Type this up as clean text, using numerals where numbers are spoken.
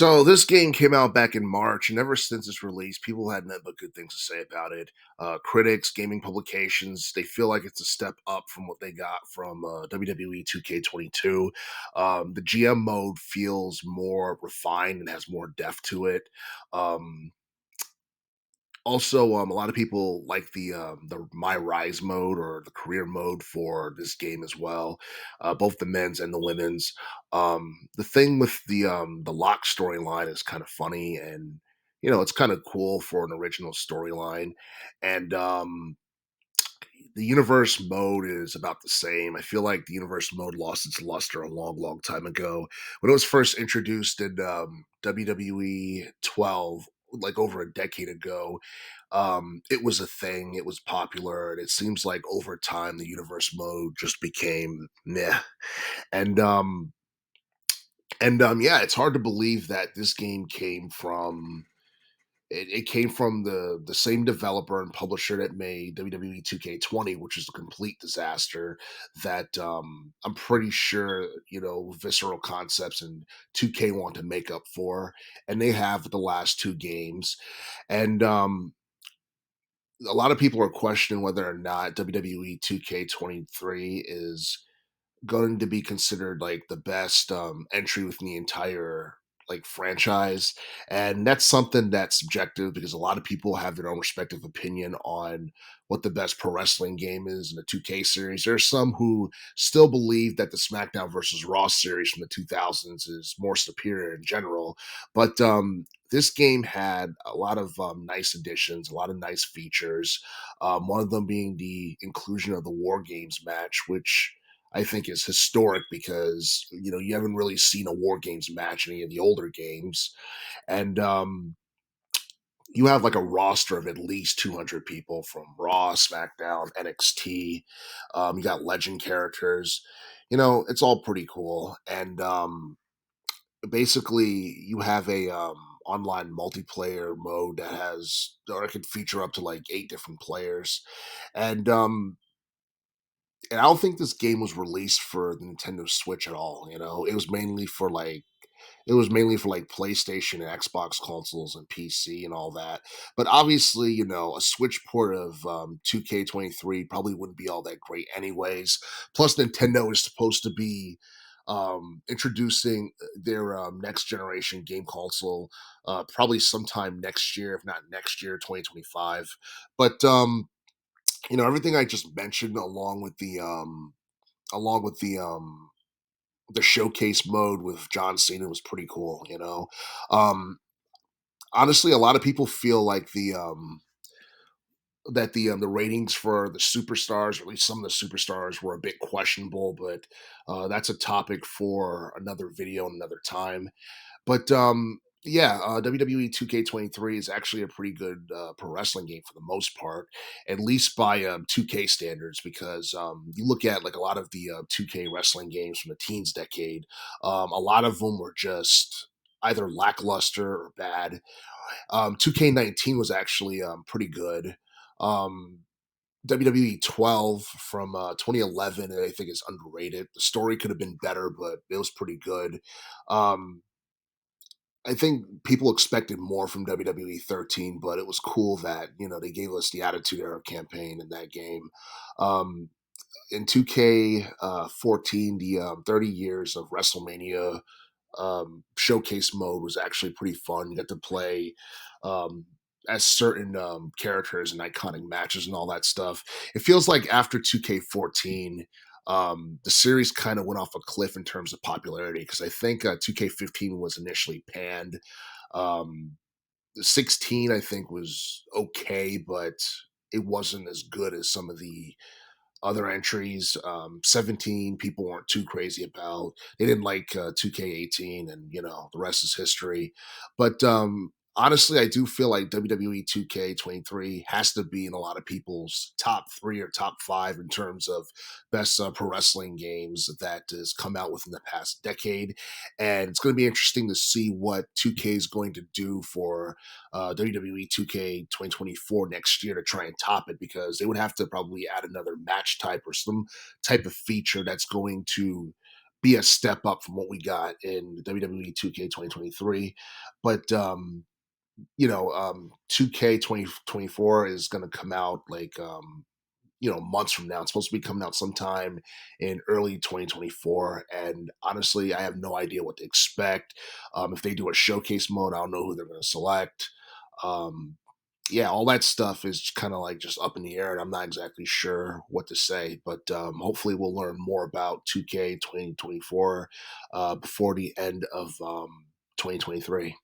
So this game came out back in March, and ever since its release, people had nothing but good things to say about it. Critics, gaming publications, they feel like it's a step up from what they got from WWE 2K22. The GM mode feels more refined and has more depth to it. Um, a lot of people like the My Rise mode or the career mode for this game as well, both the men's and the women's. The thing with the lock storyline is kind of funny, and it's kind of cool for an original storyline. And the universe mode is about the same. I feel like the universe mode lost its luster a long, long time ago when it was first introduced in WWE 12, like over a decade ago. It was a thing. It was popular, and it seems like over time the universe mode just became meh. And yeah, it's hard to believe that this game came from it came from the same developer and publisher that made WWE 2K20, which is a complete disaster. That I'm pretty sure Visceral Concepts and 2K want to make up for, and they have the last two games. And a lot of people are questioning whether or not WWE 2K23 is going to be considered like the best entry within the entire like franchise, and that's something that's subjective because a lot of people have their own respective opinion on what the best pro wrestling game is in the 2K series. There's some who still believe that the SmackDown versus Raw series from the 2000s is more superior in general, but this game had a lot of nice additions, a lot of nice features. One of them being the inclusion of the War Games match, which I think is historic because you haven't really seen a War Games match in any of the older games, and you have like a roster of at least 200 people from Raw, SmackDown, NXT. You got legend characters. It's all pretty cool, and basically you have a online multiplayer mode that has or it could feature up to like 8 different players, and I don't think this game was released for the Nintendo Switch at all. It was mainly for like PlayStation and Xbox consoles and PC and all that. But obviously, a Switch port of 2K23 probably wouldn't be all that great anyways. Plus, Nintendo is supposed to be introducing their next generation game console probably sometime next year, if not next year, 2025. But everything I just mentioned along with the showcase mode with John Cena was pretty cool. Um, Honestly, a lot of people feel like the ratings for the superstars, or at least some of the superstars, were a bit questionable, but that's a topic for another video and another time. But yeah, WWE 2K23 is actually a pretty good pro wrestling game for the most part, at least by 2K standards. Because you look at like a lot of the 2K wrestling games from the teens decade, a lot of them were just either lackluster or bad. 2K19 was actually pretty good. Um, WWE 12 from 2011, I think, is underrated. The story could have been better, but it was pretty good. Um, I think people expected more from WWE 13, but it was cool that they gave us the Attitude Era campaign in that game. Um, in 2K 14, the 30 years of WrestleMania showcase mode was actually pretty fun. You got to play um, as certain characters and iconic matches and all that stuff. It feels like after 2K14, the series kind of went off a cliff in terms of popularity because I think 2K15 was initially panned. Um, 16, I think, was okay, but it wasn't as good as some of the other entries. 17, people weren't too crazy about. They didn't like 2K18, and the rest is history. But honestly, I do feel like WWE 2K23 has to be in a lot of people's top three or top five in terms of best pro wrestling games that has come out within the past decade. And it's going to be interesting to see what 2K is going to do for WWE 2K 2024 next year to try and top it, because they would have to probably add another match type or some type of feature that's going to be a step up from what we got in WWE 2K 2023. But 2K 2024 is going to come out like months from now. It's supposed to be coming out sometime in early 2024. And honestly, I have no idea what to expect. If they do a showcase mode, I don't know who they're going to select. Um, yeah, all that stuff is kind of like just up in the air, and I'm not exactly sure what to say. But hopefully, we'll learn more about 2K 2024 before the end of 2023.